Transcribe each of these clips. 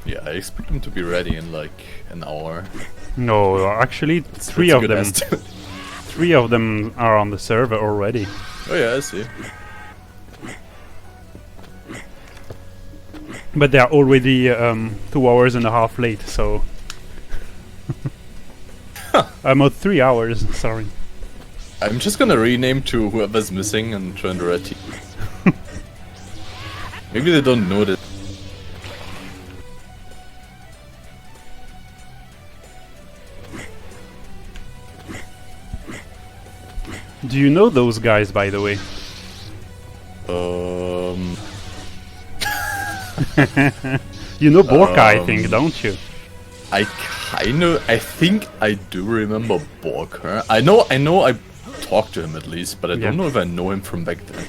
Yeah, I expect them to be ready in like an hour. No, actually, three of them. Three of them are on the server already. Oh yeah, I see. But they are already 2 hours and a half late, so... I'm at 3 hours, sorry. I'm just gonna rename to whoever's missing and join the red team. Maybe they don't know that. Do you know those guys, by the way? You know Borka, I think, don't you? I think I do remember Borka. I know I talked to him at least, but I don't know if I know him from back then.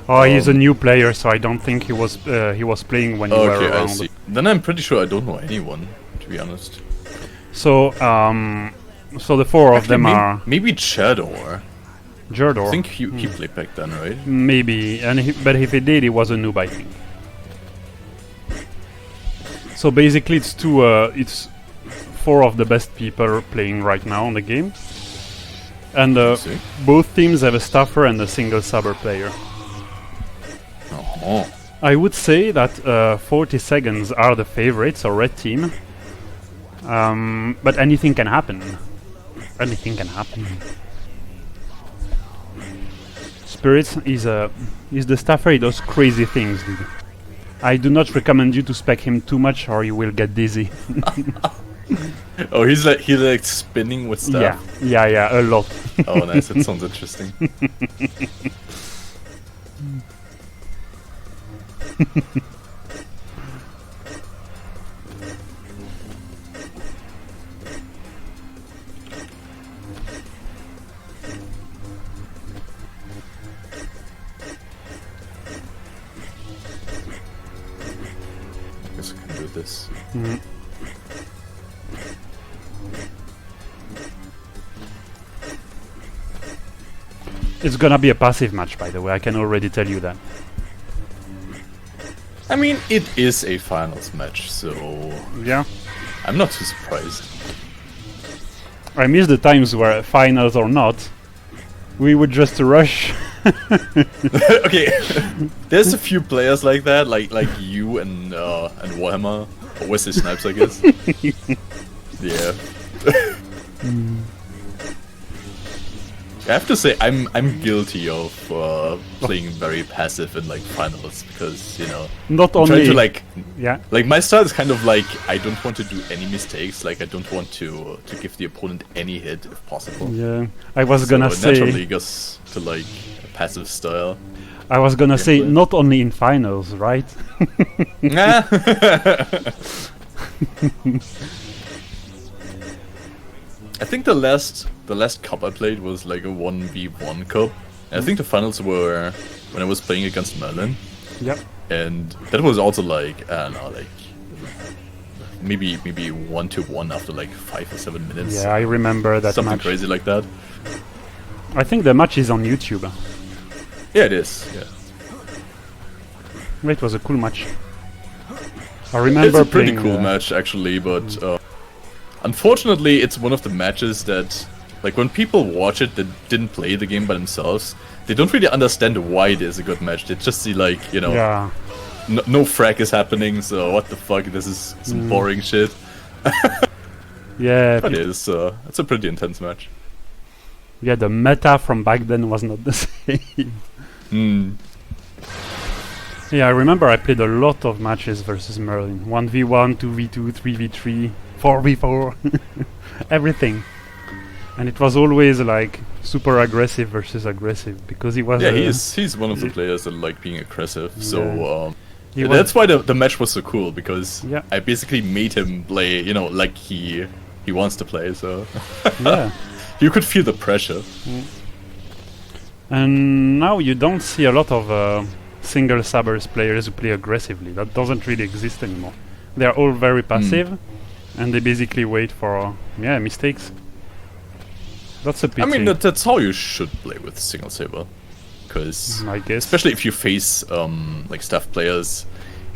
Oh, he's a new player, so I don't think he was playing when you were around. Okay, I see. Then I'm pretty sure I don't know anyone, to be honest. So, so the four of them are... Maybe Chador. Jerdor. I think he played back then, right? Maybe, but if he did, he was a noob, I think. So basically, it's four of the best people playing right now on the game, and both teams have a staffer and a single subber player. Oh. I would say that 40 seconds are the favorites, or red team. But anything can happen. Anything can happen. Spirits is the staffer. He does crazy things, dude. I do not recommend you to spec him too much, or you will get dizzy. Oh, he's like spinning with stuff. Yeah, a lot. Oh, nice. That sounds interesting. I guess I can do this. It's gonna be a passive match, by the way. I can already tell you that. I mean, it is a finals match, so yeah, I'm not too surprised. I miss the times where finals or not, we would just rush. Okay, there's a few players like that, like you and Warhammer, or Wesley Snipes, I guess. Yeah. I have to say, I'm guilty of playing very passive in like finals because not I'm only trying to like my style is kind of like I don't want to do any mistakes. Like I don't want to give the opponent any hit if possible. Yeah, I was gonna say naturally goes to like a passive style. I was gonna say not only in finals, right? I think the last cup I played was like a 1v1 cup. I think the finals were when I was playing against Merlin. Yep. And that was also like I don't know, like maybe 1-1 after like 5 or 7 minutes. Yeah, I remember that something match. crazy like that. I think the match is on YouTube. Yeah, it is. Yeah. It was a cool match. I remember it's a pretty playing, cool match actually, but unfortunately, it's one of the matches that, like, when people watch it that didn't play the game by themselves, they don't really understand why it is a good match. They just see, like, no frag is happening, so what the fuck, this is some boring shit. Yeah. But it's a pretty intense match. Yeah, the meta from back then was not the same. Yeah, I remember I played a lot of matches versus Merlin. 1v1, 2v2, 3v3, 4v4, everything. And it was always like super aggressive versus aggressive because he was. Yeah, he's one of the players that like being aggressive. Yeah. So that's why the match was so cool because yeah. I basically made him play, like he wants to play. So yeah, you could feel the pressure. And now you don't see a lot of single subbers players who play aggressively. That doesn't really exist anymore. They are all very passive. And they basically wait for mistakes. That's a pity. I mean, that's how you should play with single saber, because I guess especially if you face like staff players,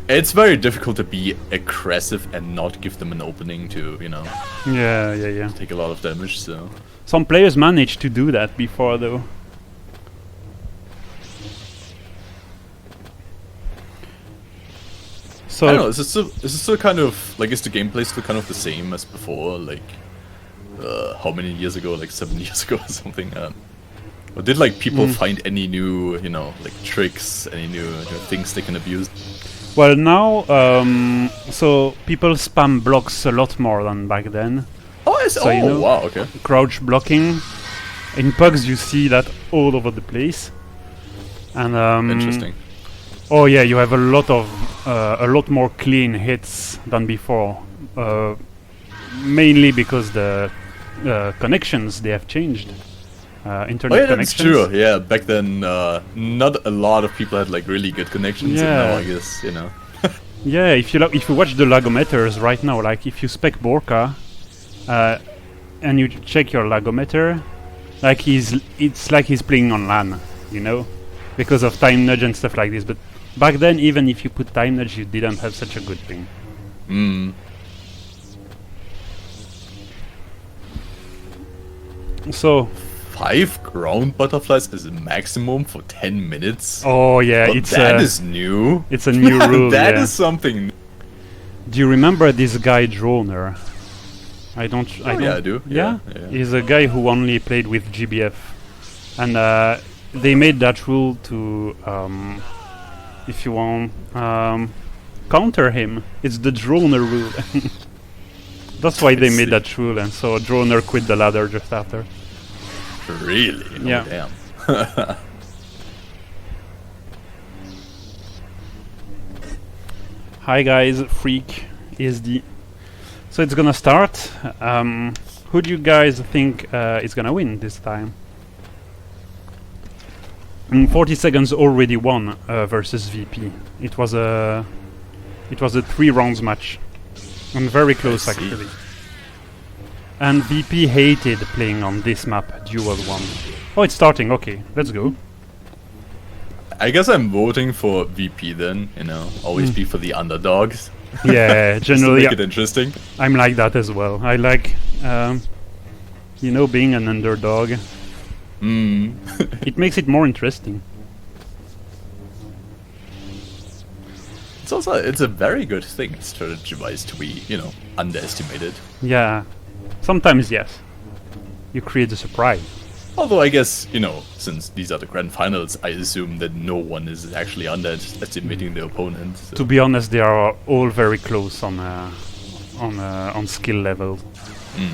It's very difficult to be aggressive and not give them an opening to, you know, Yeah. take a lot of damage, so... Some players managed to do that before, though. So I don't know, is it still kind of... Like, is the gameplay still kind of the same as before? Like, how many years ago? Like 7 years ago or something? Or did, like, people find any new, you know, like, tricks, any new things they can abuse? Well, now, so people spam blocks a lot more than back then. Oh, So, you know, wow, okay. Crouch blocking. In pugs, you see that all over the place. And Interesting. oh yeah, you have a lot more clean hits than before. Mainly because the connections, they have changed. Internet That's connections. true. Yeah, back then, not a lot of people had like really good connections. And now Yeah. I guess, you know. Yeah, if you watch the lagometers right now, like if you spec Borka, and you check your lagometer, like it's like he's playing on LAN, you know, because of time nudge and stuff like this. But back then, even if you put time nudge, you didn't have such a good thing. So 5 ground butterflies is a maximum for 10 minutes. oh yeah, Well, it's that is new. it's a new rule. That yeah. is something. Do you remember this guy Droner? I don't. Yeah, I do. Yeah? Yeah. He's a guy who only played with GBF, and they made that rule to, if you want, counter him. It's the Droner rule. That's why they made that rule, and so Droner quit the ladder just after. Really? Oh, Yeah. Damn. Hi guys, Freak ESD. So it's gonna start. Who do you guys think is gonna win this time? 40 seconds already won versus VP. It was a 3 rounds match, and very close I see. actually. And VP hated playing on this map, Dual 1. Oh, it's starting. Okay, let's go. I guess I'm voting for VP then, you know. Always be for the underdogs. Yeah, Just to generally make it interesting. I'm like that as well. I like, you know, being an underdog. It makes it more interesting. It's a very good thing, strategy-wise, to be, you know, underestimated. Yeah, sometimes yes. You create a surprise. Although I guess, you know, since these are the grand finals, I assume that no one is actually underestimating the opponent. So. To be honest, they are all very close on skill level.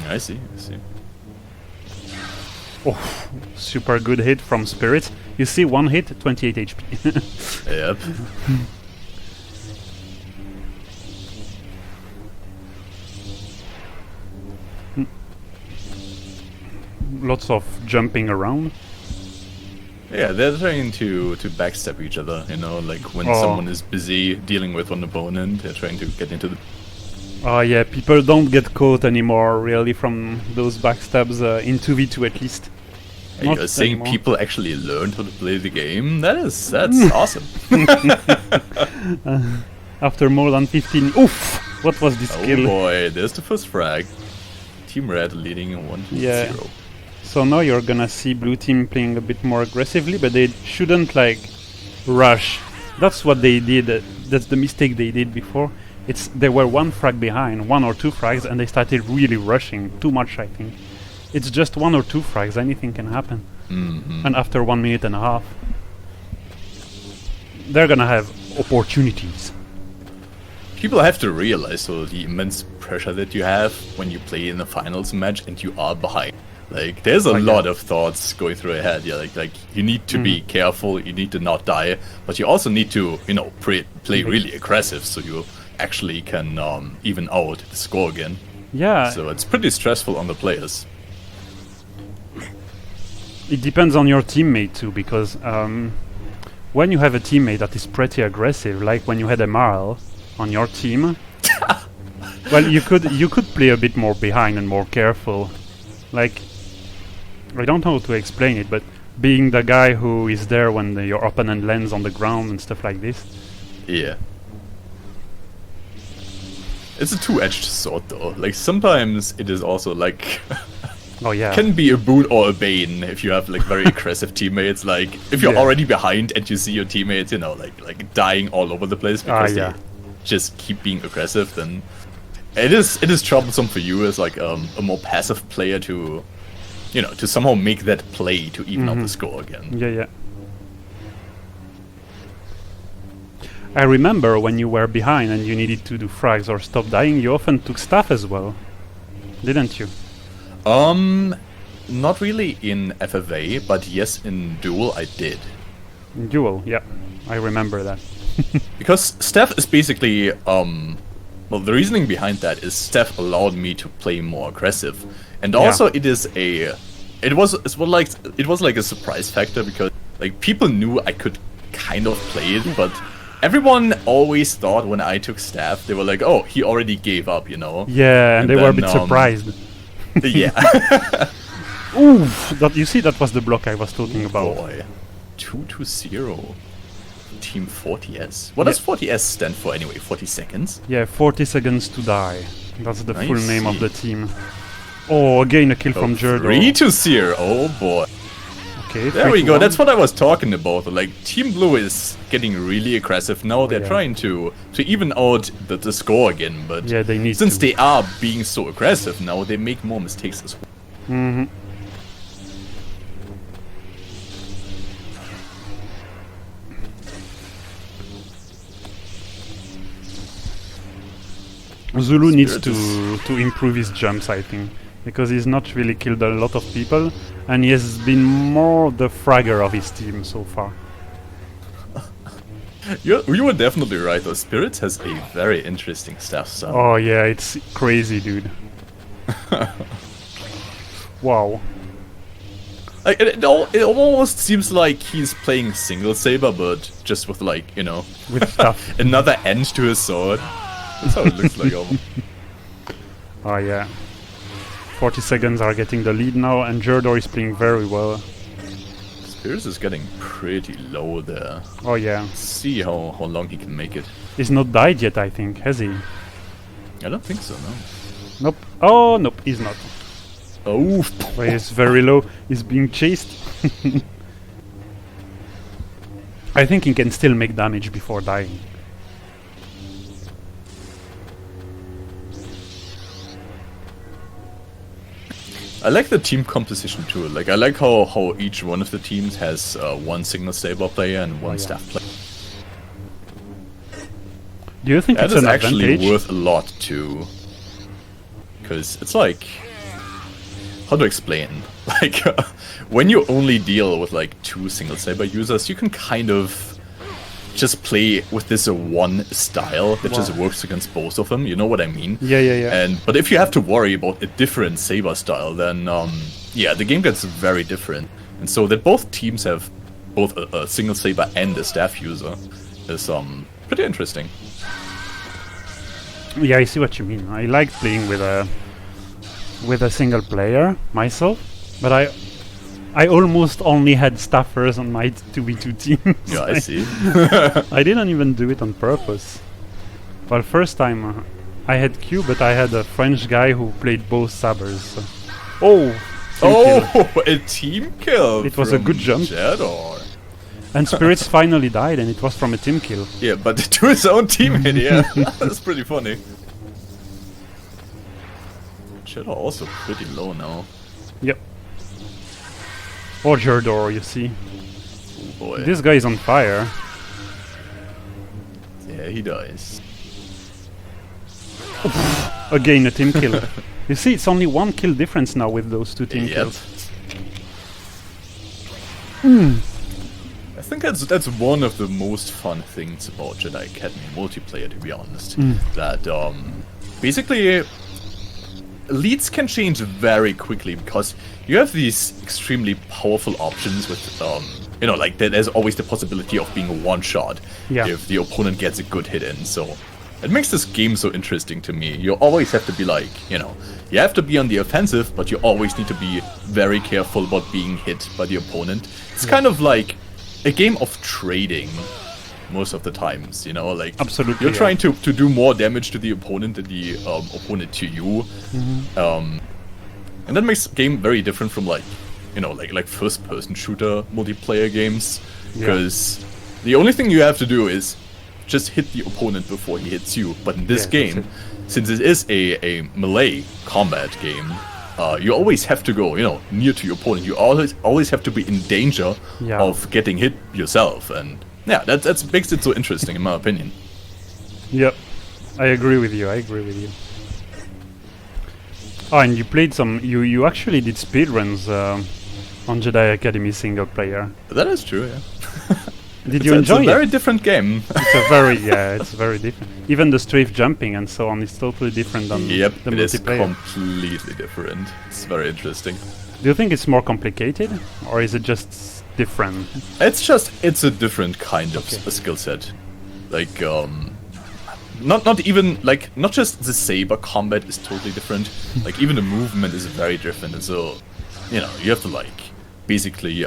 I see. Oh, super good hit from Spirit. You see, one hit, 28 HP. Yep. Lots of jumping around. Yeah, they're trying to backstab each other, you know, like when someone is busy dealing with one opponent, they're trying to get into the... Oh yeah, people don't get caught anymore, really, from those backstabs, in 2v2 at least. Not You're saying anymore. people actually learned how to play the game? That's awesome. After more than 15... Oof! What was this Oh kill? boy, there's the first frag. Team Red leading 1-0. Yeah. So now you're gonna see blue team playing a bit more aggressively, but they shouldn't like rush. That's what they did. That's the mistake they did before. They were 1 frag behind, 1 or 2 frags, and they started really rushing too much. I think it's just 1 or 2 frags. Anything can happen. And after 1 minute and a half, they're gonna have opportunities. People have to realize the immense pressure that you have when you play in a finals match and you are behind. Like, there's a lot of thoughts going through your head. Yeah, like you need to be careful, you need to not die, but you also need to, you know, play really aggressive so you actually can even out the score again. Yeah. So it's pretty stressful on the players. It depends on your teammate too, because when you have a teammate that is pretty aggressive, like when you had MRL on your team, well, you could play a bit more behind and more careful. Like, I don't know how to explain it, but being the guy who is there when your opponent lands on the ground and stuff like this. Yeah. It's a two-edged sword though. Like sometimes it is also like Oh yeah. can be a boon or a bane if you have like very aggressive teammates. Like if you're already behind and you see your teammates, you know, like dying all over the place because they just keep being aggressive, then it is troublesome for you as like a more passive player to, you know, to somehow make that play to even out the score again. Yeah. I remember when you were behind and you needed to do frags or stop dying, you often took staff as well, didn't you? Not really in FFA, but yes, in Duel I did. In Duel, yeah, I remember that. Because staff is basically, well, the reasoning behind that is staff allowed me to play more aggressive, and also it was like a surprise factor because like people knew I could kind of play it, but everyone always thought when I took staff, they were like, oh, he already gave up, you know? Yeah, and they were a bit surprised. Yeah. Oof! You see, that was the block I was talking about. Boy. 2-0. Team 40S. What does 40S stand for anyway? 40 seconds? Yeah, 40 seconds to die. That's the full name of the team. Oh, again a kill from Jerdor. 3-0. Oh boy. Okay, there we go. That's what I was talking about. Like Team Blue is getting really aggressive now. They're trying to even out the score again, but yeah, they need since they are being so aggressive now, they make more mistakes as well. Zulu needs to improve his jumps, I think, because he's not really killed a lot of people, and he has been more the fragger of his team so far. You were definitely right though. Spirits has a very interesting staff style. Oh yeah, it's crazy, dude. Wow. Like, it almost seems like he's playing single saber, but just with like, you know, with stuff. Another end to his sword. That's how it looks like almost. Oh yeah. 40 seconds are getting the lead now, and Jerdor is playing very well. Spears is getting pretty low there. Oh yeah. Let's see how long he can make it. He's not died yet, I think, has he? I don't think so, no. Nope. Oh, nope, he's not. Oh, but he's very low. He's being chased. I think he can still make damage before dying. I like the team composition too. Like I like how each one of the teams has one single saber player and one staff player. Do you think that it's is an actually advantage? worth a lot too? Because it's like, how to explain? Like when you only deal with like 2 single saber users, you can kind of just play with this one style that just works against both of them. You know what I mean? Yeah. But if you have to worry about a different saber style, then yeah, the game gets very different. And so that both teams have both a single saber and a staff user is pretty interesting. Yeah, I see what you mean. I like playing with a single player myself, but I almost only had staffers on my 2v2 team. Yeah, I see. I didn't even do it on purpose. Well, first time I had Q, but I had a French guy who played both sabers. So. Oh! A team kill! It was a good jump. Jerdor. And Spirits finally died, and it was from a team kill. Yeah, but to his own teammate, yeah. That's pretty funny. Jerdor also pretty low now. Yep. Or Jerdor, you see. Oh boy. This guy is on fire. Yeah, he dies. Again, a team kill. You see, it's only 1 kill difference now with those 2 team kills. I think that's one of the most fun things about Jedi Academy multiplayer, to be honest. That basically leads can change very quickly because you have these extremely powerful options with you know, like there's always the possibility of being a one-shot if the opponent gets a good hit in. So it makes this game so interesting to me. You always have to be like, you know, you have to be on the offensive, but you always need to be very careful about being hit by the opponent. It's kind of like a game of trading most of the times, you know, like Absolutely, you're yeah. trying to do more damage to the opponent than the opponent to you. And that makes the game very different from like, you know, like first-person shooter multiplayer games, because the only thing you have to do is just hit the opponent before he hits you. But in this game, since it is a melee combat game, you always have to go, you know, near to your opponent. You always have to be in danger of getting hit yourself, and yeah, that makes it so interesting, in my opinion. Yep, I agree with you. Oh, and you played some. You actually did speedruns on Jedi Academy single player. That is true, yeah. Did you enjoy it? It's a very different game. It's very different. Even the strafe jumping and so on is totally different than the multiplayer. It is completely different. It's very interesting. Do you think it's more complicated, or is it just different? It's a different kind of a skill set. Like, not even, like, not just the saber combat is totally different, like, even the movement is very different, and so, you know, you have to, like, basically,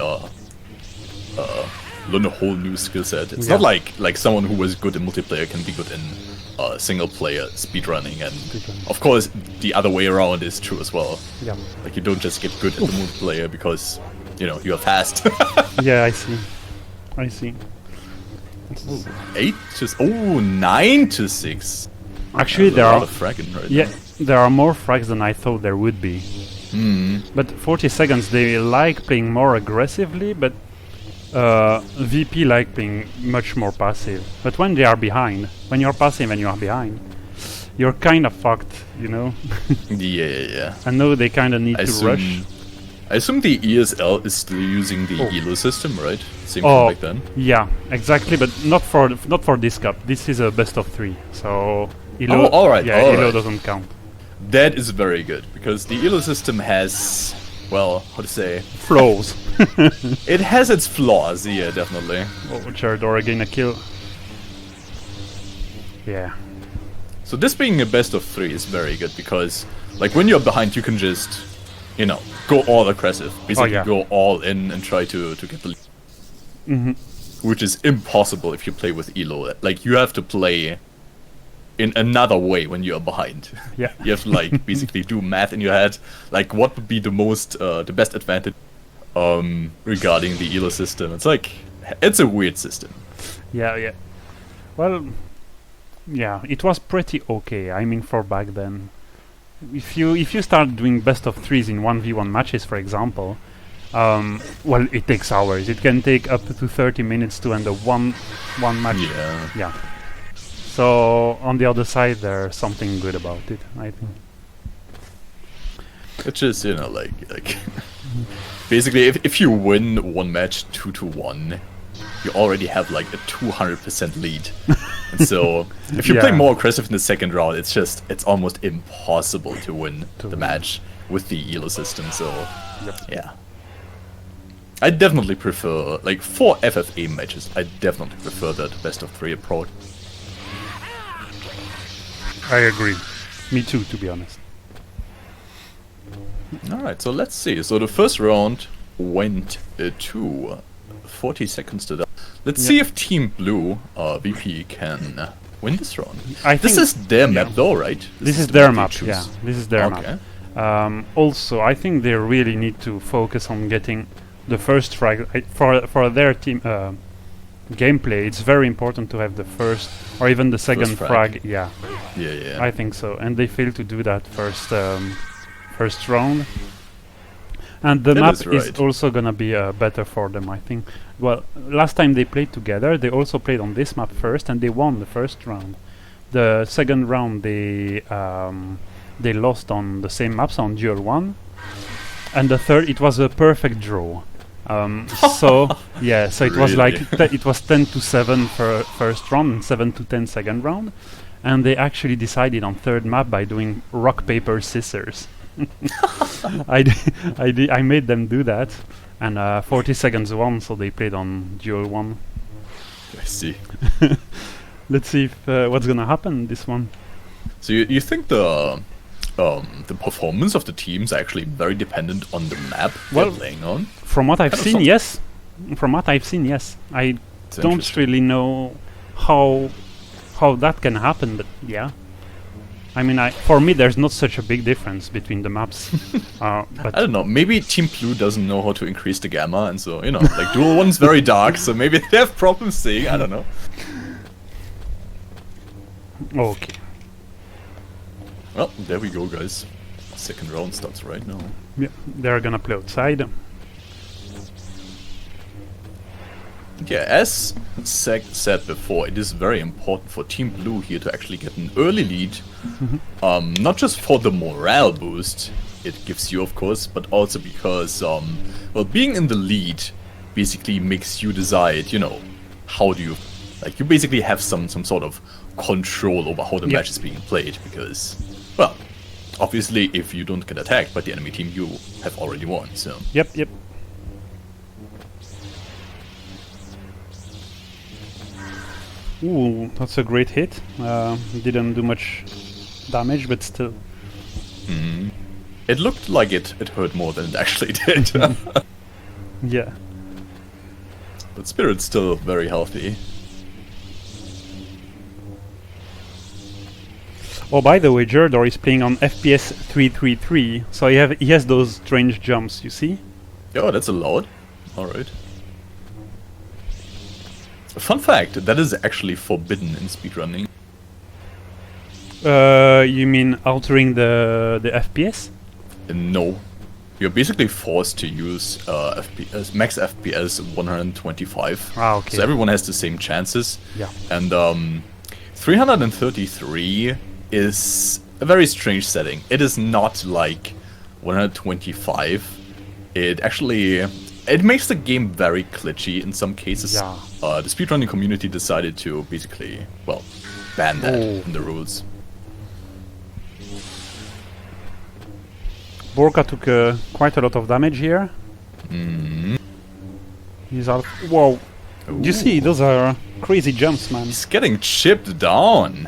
learn a whole new skill set. It's not like someone who was good in multiplayer can be good in single player speedrunning, and of course the other way around is true as well. Yeah. Like, you don't just get good at the multiplayer because, you know, you are fast. Yeah, I see. 9 to 6. Actually, There's there a are lot of fragging right now. there are more frags than I thought there would be. But 40 seconds, they like playing more aggressively, but VP like playing much more passive. But when they are behind, when you're passive and you are behind, you're kind of fucked, you know. Yeah. I know they kind of need to rush. I assume the ESL is still using the ELO system, right? Same thing back then. Yeah, exactly, but not for this cup. This is a best of 3, so ELO. ELO doesn't count. That is very good, because the ELO system has, well, how to say, flaws. It has its flaws, yeah, definitely. Charador again a kill. Yeah. So this being a best of 3 is very good, because like when you're behind, you can just, you know, go all aggressive, basically go all in and try to get the lead. Which is impossible if you play with ELO. Like, you have to play in another way when you're behind. Yeah. You have to, like, basically do math in your head, like what would be the best advantage regarding the ELO system. It's like, it's a weird system. Yeah. Well, yeah, it was pretty okay. I mean, for back then. If you start doing best of 3s in 1v1 matches, for example, well, it takes hours. It can take up to 30 minutes to end a one match. Yeah. So on the other side, there's something good about it, I think. It's just, you know, like basically, if you win one match 2-1, you already have like a 200% lead. And so if you play more aggressive in the second round, it's almost impossible to win the match with the ELO system. So yeah, I definitely prefer, like, for FFA matches, I definitely prefer that best of 3 approach. I agree. Me too, to be honest. Alright, so let's see. So the first round went to 40 seconds to that. Let's see if Team Blue, VP, can win this round. This is their map though, right? This is their map, yeah. This is their map. Also, I think they really need to focus on getting the first frag. For their team gameplay, it's very important to have the first or even the second frag. Yeah. I think so. And they failed to do that first round. And the map is also gonna be better for them, I think. Well, last time they played together, they also played on this map first, and they won the first round. The second round, they lost on the same maps on Duel 1, and the third, it was a perfect draw. So it was like it was 10-7 for first round and 7-10 second round, and they actually decided on third map by doing rock paper scissors. I made them do that, and 40 seconds won, so they played on Duel 1. I see. Let's see if what's gonna happen this one. So you think the performance of the teams are actually very dependent on the map they're playing on? From what I've seen, yes. From what I've seen, yes. I don't really know how that can happen, but yeah. I mean, for me, there's not such a big difference between the maps. But I don't know, maybe Team Blue doesn't know how to increase the gamma, and so, you know, like Duel 1's very dark, so maybe they have problems seeing, I don't know. Okay. Well, there we go, guys. Second round starts right now. Yeah, they're gonna play outside. Yeah, as said before, it is very important for Team Blue here to actually get an early lead. Not just for the morale boost it gives you, of course, but also because, well, being in the lead basically makes you decide, you know, how do you... Like, you basically have some sort of control over how the match is being played, because, well, obviously, if you don't get attacked by the enemy team, you have already won, so... Yep. Ooh, that's a great hit. Didn't do much damage, but still. It looked like it hurt more than it actually did. Yeah. But Spirit's still very healthy. Oh, by the way, Jerdor is playing on FPS 333, so he has those strange jumps, you see? Oh, that's allowed. Alright. Fun fact, that is actually forbidden in speedrunning. You mean altering the FPS? No. You're basically forced to use FPS, max FPS 125. Ah, okay. So everyone has the same chances. Yeah. And 333 is a very strange setting. It is not like 125. It actually... It makes the game very glitchy in some cases. Yeah. The speedrunning community decided to basically, well, ban that in the rules. Borka took quite a lot of damage here. He's out. Whoa! Do you see? Those are crazy jumps, man. He's getting chipped down.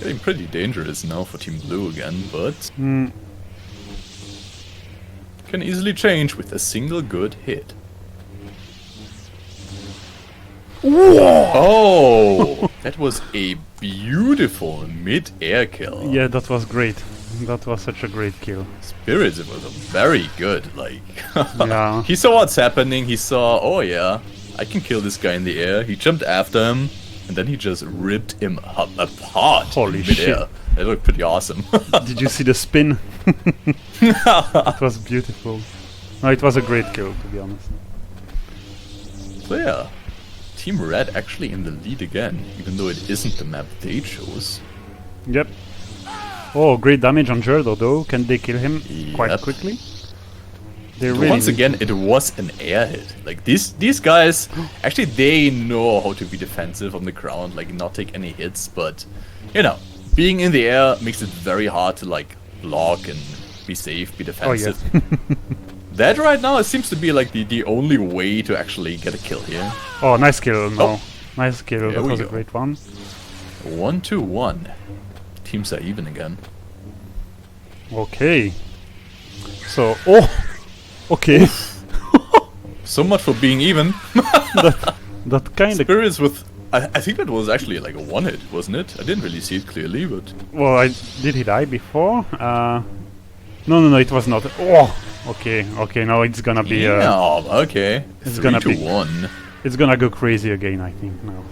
Getting pretty dangerous now for Team Blue again, but can easily change with a single good hit. Whoa! Oh, that was a beautiful mid-air kill. Yeah, that was great. That was such a great kill. Spirits, it was a very good, like... Yeah. He saw what's happening, he saw, oh yeah, I can kill this guy in the air. He jumped after him, and then he just ripped him apart. Holy in mid-air. shit. That looked pretty awesome. Did you see the spin? It was beautiful. No, it was a great kill, to be honest. So yeah, Team Red actually in the lead again, even though it isn't the map they chose. Yep. Oh, great damage on Gerdo, though. Can they kill him quite Yep. quickly? They really Once again, it was an air hit. Like, these guys, actually, they know how to be defensive on the ground, like, not take any hits, but, you know, being in the air makes it very hard to, like, block and be safe, be defensive. Oh, yeah. That right now, it seems to be, like, the only way to actually get a kill here. Oh, nice kill, no. Oh. Nice kill, There that we was a go. great one. 1-2-1. Teams are even again. Okay. So, oh! Okay. So much for being even. That kind of... Spirits with... I think that was actually like a one-hit, wasn't it? I didn't really see it clearly, but... Well, did he die before? No, it was not. Oh! Okay, now it's gonna be... Yeah, okay. it's gonna be- 3-1. It's gonna go crazy again, I think, now.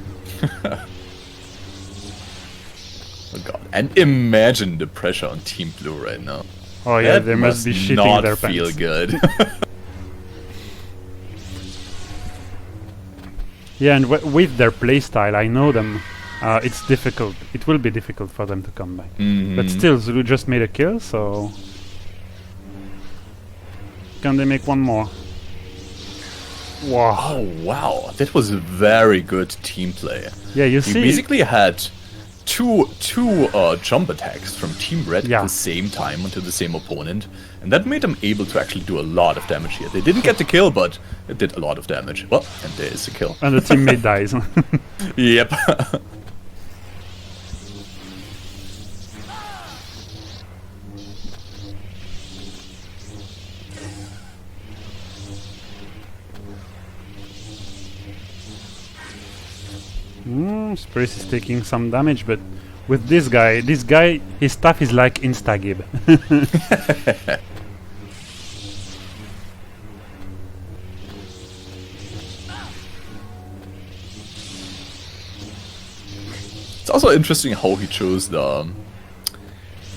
Oh god. And imagine the pressure on Team Blue right now. Oh yeah, That they must be shitting not their feel pants. good. Yeah, and with their playstyle, I know them. It's difficult. It will be difficult for them to come back. But still, Zulu just made a kill, so... Can they make one more? Wow. Oh wow, that was a very good team play. Yeah, you We see... basically had two jump attacks from Team Red Yeah. at the same time onto the same opponent, and that made them able to actually do a lot of damage here. They didn't get the kill, but it did a lot of damage. Well, and there is a kill. And the teammate dies. Yep. Spirit is taking some damage, but with this guy, his stuff is like Instagib. It's also interesting how he chose the.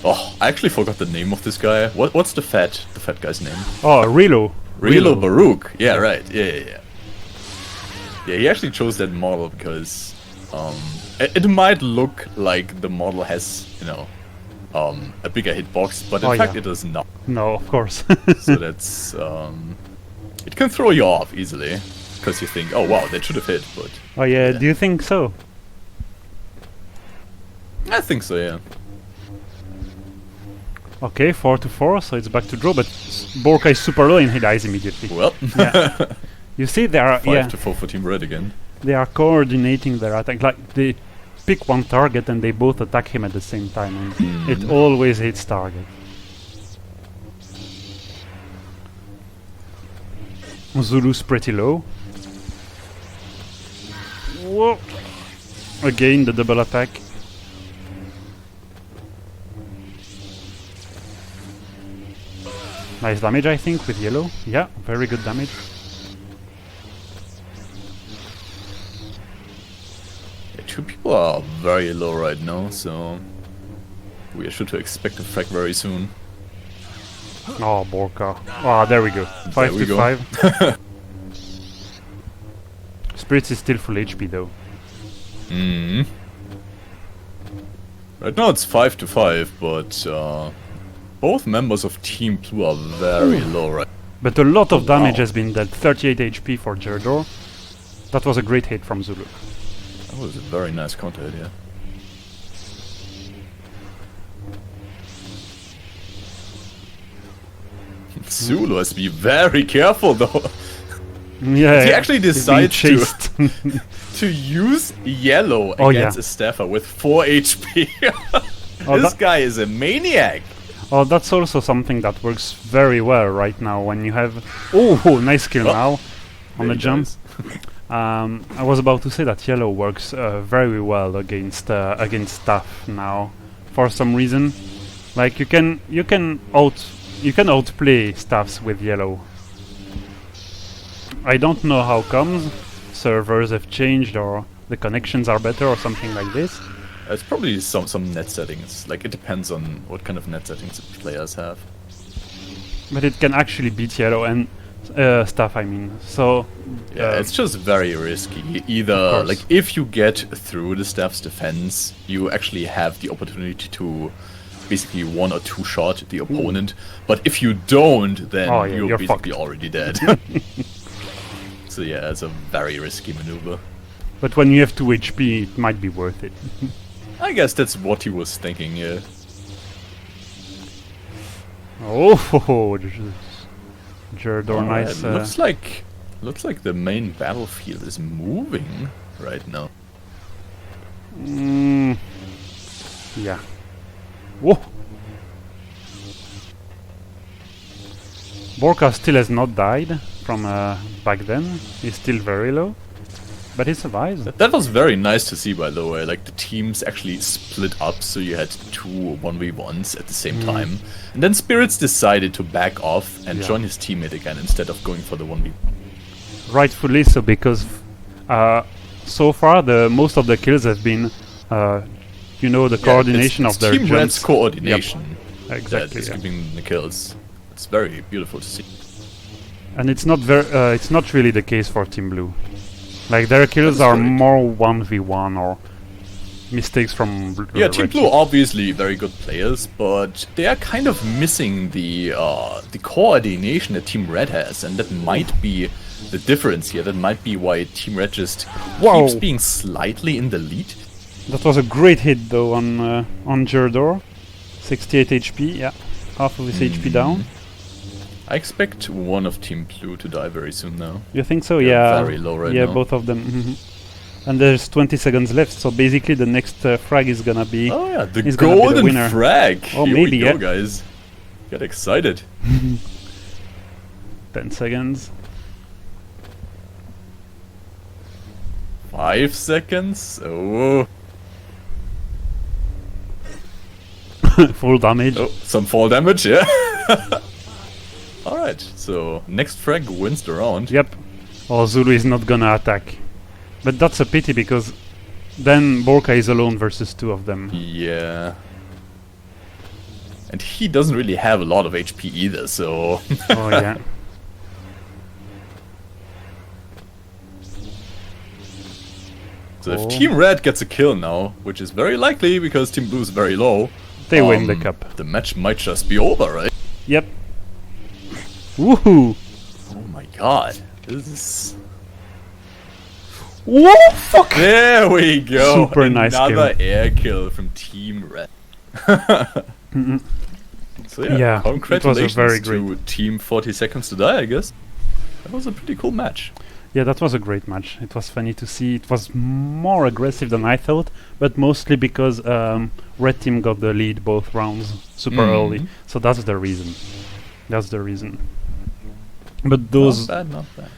Oh, I actually forgot the name of this guy. What's the fat guy's name? Oh, Rilo. Rilo Baruch. Yeah, right. Yeah. Yeah, he actually chose that model because it might look like the model has, a bigger hitbox, but in fact it does not. No, of course. So that's it can throw you off easily because you think, oh wow, that should have hit, but. Oh yeah, do you think so? I think so, yeah. Okay, 4-4, so it's back to draw, but Borka is super low and he dies immediately. Well, yeah. You see, they are 5-4 for Team Red again. They are coordinating their attack. Like they pick one target and they both attack him at the same time, and it always hits target. Zulu's pretty low. Whoa! Again, the double attack. Nice damage, I think, with yellow. Yeah, very good damage. Yeah, two people are very low right now, so we are sure to expect a frag very soon. Oh, Borka. Ah, there we go. 5-5. Spirits is still full HP though. Right now it's 5-5, but both members of Team Blue are very low right. But a lot of damage has been dealt. 38 HP for Jerdor. That was a great hit from Zulu. That was a very nice counter hit, yeah. Zulu has to be very careful though. Yeah, he actually decides to use yellow against a staffer with 4 HP. This guy is a maniac. Oh, that's also something that works very well right now when you have... Oh, nice kill now on the jump. I was about to say that yellow works very well against staff now. For some reason, like you can outplay staffs with yellow. I don't know how comes. Servers have changed, or the connections are better, or something like this. It's probably some net settings. Like it depends on what kind of net settings the players have. But it can actually beat yellow and stuff. I mean, so yeah, it's just very risky. Either like if you get through the staff's defense, you actually have the opportunity to basically 1 or 2 shot the opponent. But if you don't, then you're basically already dead. So yeah, it's a very risky maneuver. But when you have 2 HP, it might be worth it. I guess that's what he was thinking, yeah. Oh, Jerdor, nice. Looks like the main battlefield is moving right now. Yeah. Whoa. Borka still has not died from back then. He's still very low. But he survives. That was very nice to see, by the way. Like, the teams actually split up, so you had 2 1v1s at the same time. And then Spirits decided to back off and join his teammate again instead of going for the 1v1. Rightfully so, because so far most of the kills have been, the coordination of their Team jumps. Red's coordination. Yep. Exactly. That is giving the kills. It's very beautiful to see. And it's not really the case for Team Blue. Like, their kills are more 1v1 or mistakes from Team Blue obviously very good players, but they are kind of missing the coordination that Team Red has, and that might be the difference here. That might be why Team Red just keeps being slightly in the lead. That was a great hit though on Jerdor. 68 HP, yeah. Half of his HP down. I expect one of Team Blue to die very soon now. You think so? They're yeah. very low right yeah, now. both of them. And there's 20 seconds left, so basically the next frag is gonna be... Oh yeah, the golden frag! Oh, Here maybe, we go, guys. Get excited. 10 seconds. 5 seconds. Oh. Full damage. Oh, some fall damage, yeah. Alright, so next frag wins the round. Yep. Or Zulu is not gonna attack. But that's a pity because then Borka is alone versus 2 of them. Yeah. And he doesn't really have a lot of HP either, so... Oh yeah. So if Team Red gets a kill now, which is very likely because Team Blue is very low, they win the cup. The match might just be over, right? Yep. Woohoo! Oh my god. This is... Whoa, fuck! There we go! Super nice kill. Another air kill from Team Red. So yeah, congratulations very to great. Team 40 Seconds to Die, I guess. That was a pretty cool match. Yeah, that was a great match. It was funny to see. It was more aggressive than I thought, but mostly because Red Team got the lead both rounds super early. So that's the reason. That's the reason. But those... Not bad.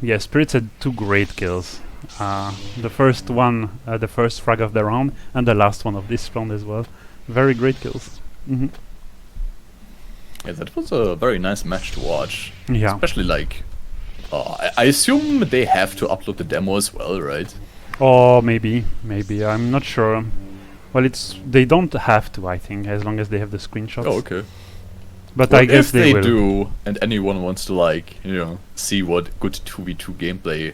Yeah, Spirits had 2 great kills. The first one, the first frag of the round, and the last one of this round as well. Very great kills. Yeah, that was a very nice match to watch. Yeah. Especially like... I assume they have to upload the demo as well, right? Oh, maybe. I'm not sure. Well, they don't have to, I think, as long as they have the screenshots. Oh, okay. But well, I guess if they will. do, and anyone wants to like, see what good 2v2 gameplay is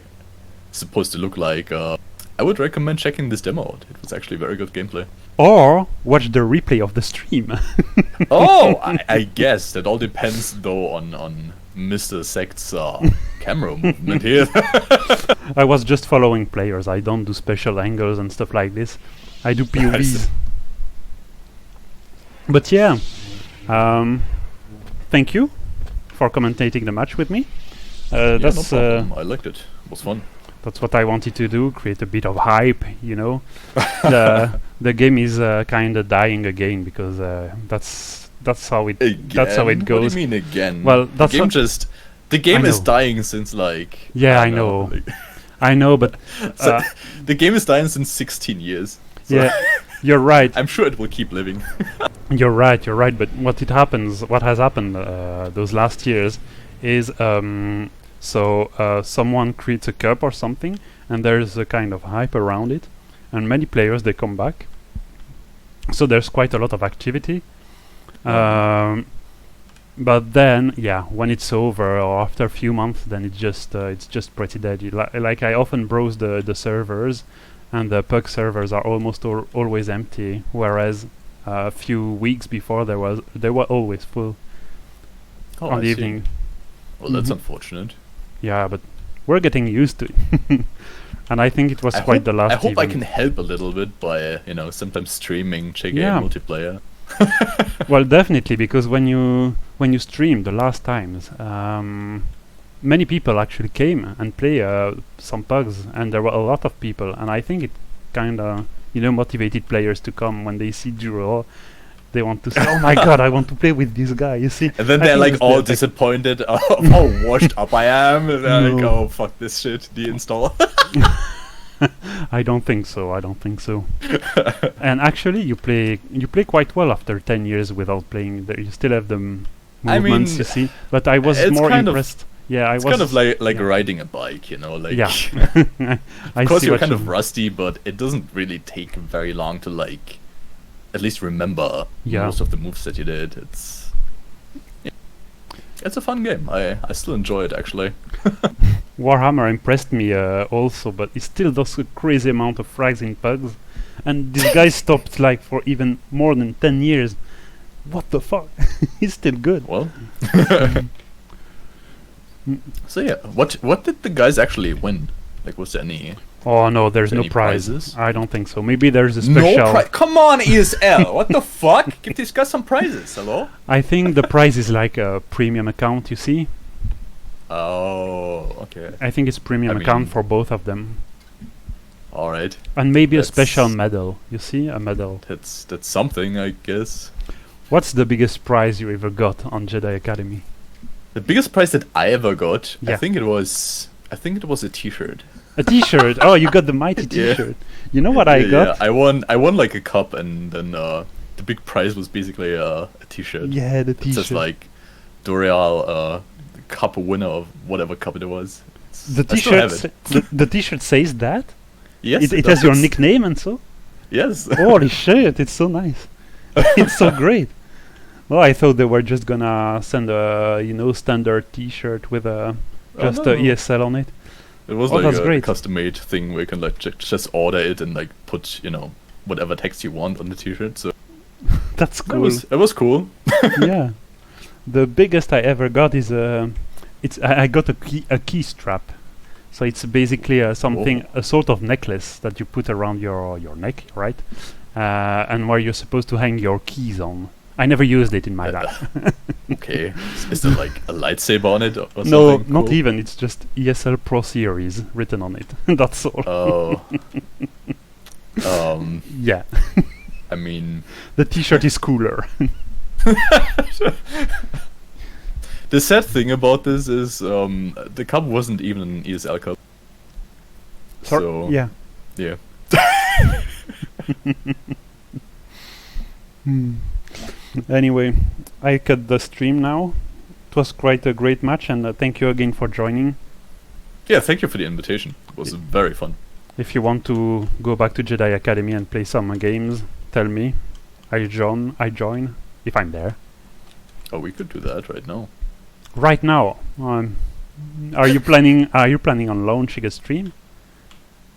supposed to look like, I would recommend checking this demo out. It was actually very good gameplay. Or watch the replay of the stream. Oh, I guess that all depends though on Mr. Sect's camera movement here. I was just following players. I don't do special angles and stuff like this. I do POVs. But yeah, thank you for commentating the match with me. That's no problem. I liked it. It was fun. That's what I wanted to do, create a bit of hype, the game is kind of dying again because that's how it goes. What do you mean again? Well, that's the game is dying since like... Yeah, I know. I know, but... So the game is dying since 16 years. So yeah, you're right. I'm sure it will keep living. You're right, but what has happened those last years is... someone creates a cup or something, and there's a kind of hype around it, and many players, they come back. So there's quite a lot of activity. But then, yeah, when it's over or after a few months, then it's just pretty dead. Like I often browse the servers, and the PUC servers are almost always empty, whereas a few weeks before they were always full on the evening. Well, that's unfortunate. Yeah, but we're getting used to it. And I think it was quite the last I hope event. I can help a little bit by, sometimes streaming JGA multiplayer. Well, definitely, because when you stream the last times, many people actually came and play some pugs, and there were a lot of people, and I think it kind of, motivated players to come when they see Dureal. They want to say, oh my god, I want to play with this guy, you see. And then they're like all disappointed of how washed up I am. And they're like, oh, fuck this shit, deinstall. I don't think so. And actually, you play quite well after 10 years without playing. You still have the movements, you see. But I was more impressed. It's kind of like riding a bike, like... Yeah. Of course, you're kind of rusty, but it doesn't really take very long to, like... at least remember most of the moves that you did. It's a fun game. I still enjoy it, actually. Warhammer impressed me also, but it still does a crazy amount of frags in pugs, and this guy stopped like for even more than 10 years. What the fuck? He's still good. Well. So yeah, what did the guys actually win? Like, was there any... Oh no, there's no prizes. I don't think so. Maybe there's a special... No come on, ESL! What the fuck? Give these guys some prizes, hello? I think the prize is like a premium account, you see? Oh, okay. I think it's premium account for both of them. Alright. And maybe a special medal, you see? A medal. That's something, I guess. What's the biggest prize you ever got on Jedi Academy? The biggest prize that I ever got, I think it was a t-shirt. A T-shirt. Oh, you got the mighty Yeah. T-shirt. You know what I got? I won like a cup, and then the big prize was basically a T-shirt. Yeah, the It says T-shirt. like Dureal cup winner of whatever cup it was. The I still have T-shirt. it. The T-shirt says that. Yes, It has your does. nickname and so. Yes. Holy shit! It's so nice. It's so great. Well, I thought they were just gonna send a standard T-shirt with a just no, a no. ESL on it. It was Oh, like that's a great. custom-made thing where you can like just order it and like put whatever text you want on the T-shirt. So That's it cool. was cool. Yeah. The biggest I ever got is I got a key strap. So it's basically something, a sort of necklace that you put around your neck, right? And where you're supposed to hang your keys on. I never used it in my life. Okay, is there like a lightsaber on it or something? No, not cool? even. It's just ESL Pro Series written on it. That's all. Oh. Yeah. I mean, The T-shirt is cooler. the sad thing about this is the cup wasn't even an ESL cup. So Yeah. yeah. Anyway, I cut the stream now. It was quite a great match, and thank you again for joining. Yeah, thank you for the invitation. It was very fun. If you want to go back to Jedi Academy and play some games, tell me. I join if I'm there. Oh, we could do that right now. Right now. Are you planning on launching a stream?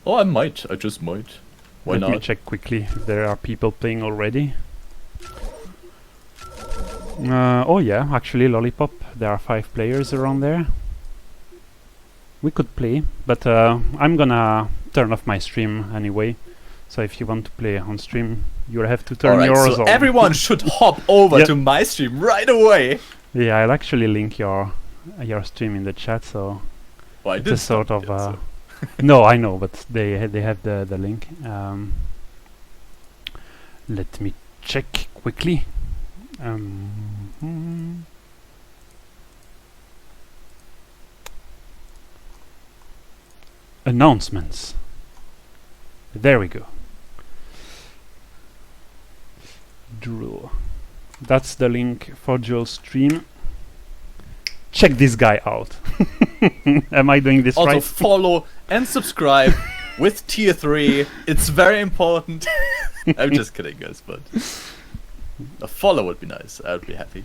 Oh, I might. I just might. Why Let me not? check quickly if there are people playing already. Oh yeah, actually Lollipop, there are 5 players around there. We could play, but I'm gonna turn off my stream anyway. So if you want to play on stream, you'll have to turn Alright, yours so on. everyone should hop over Yep. to my stream right away. Yeah, I'll actually link your stream in the chat. So Well, I it's did a sort stop of it, so. no, I know, but they have the link. Let me check quickly. Announcements. There we go. Dureal. That's the link for Joel's stream. Check this guy out. Am I doing this Also right? follow and subscribe with tier 3. It's very important. I'm just kidding, guys, but a follow would be nice. I would be happy.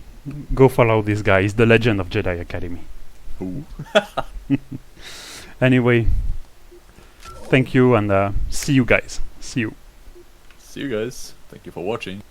Go follow this guy. He's the legend of Jedi Academy. Ooh. Anyway, thank you and see you guys. See you. See you guys. Thank you for watching.